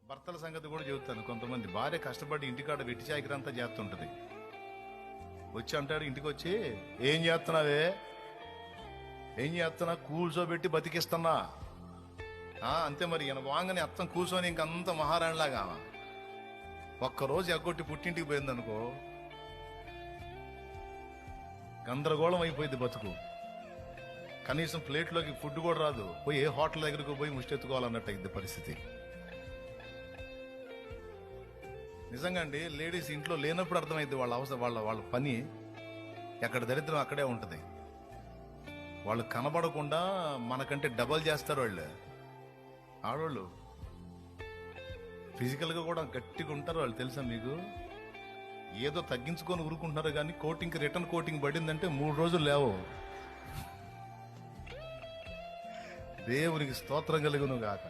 భర్తల సంగతి కూడా చెబుతాను. కొంతమంది భార్య కష్టపడి ఇంటికాడ వెట్టి చాకిరంతా చేస్తుంటది. వచ్చి అంటాడు ఇంటికి వచ్చి, ఏం చేస్తున్నావే, ఏం చేస్తున్నా, కూర్చోబెట్టి బతికిస్తున్నా. అంతే మరి. ఈయన వాంగని అత్తం కూర్చొని ఇంకంత మహారాణిలాగా ఒక్కరోజు ఎగ్గొట్టి పుట్టింటికి పోయిందనుకో, గందరగోళం అయిపోయింది బతుకు. కనీసం ప్లేట్లోకి ఫుడ్ కూడా రాదు. పోయి ఏ హోటల్ దగ్గరకు పోయి ముష్టెత్తుకోవాలన్నట్టు అయింది పరిస్థితి. నిజంగా అండి, లేడీస్ ఇంట్లో లేనప్పుడు అర్థమైంది వాళ్ళ అవసరం, వాళ్ళ పని ఎక్కడ దరిద్రం అక్కడే ఉంటది. వాళ్ళు కనబడకుండా మనకంటే డబల్ చేస్తారు వాళ్ళు. ఆడవాళ్ళు ఫిజికల్ గా కూడా గట్టిగా ఉంటారు వాళ్ళు, తెలుసా మీకు? ఏదో తగ్గించుకొని ఊరుకుంటున్నారు కానీ కోటింగ్, రిటర్న్ కోటింగ్ పడిందంటే 3 రోజులు లేవు. దేవునికి స్తోత్రం కలుగును గాక.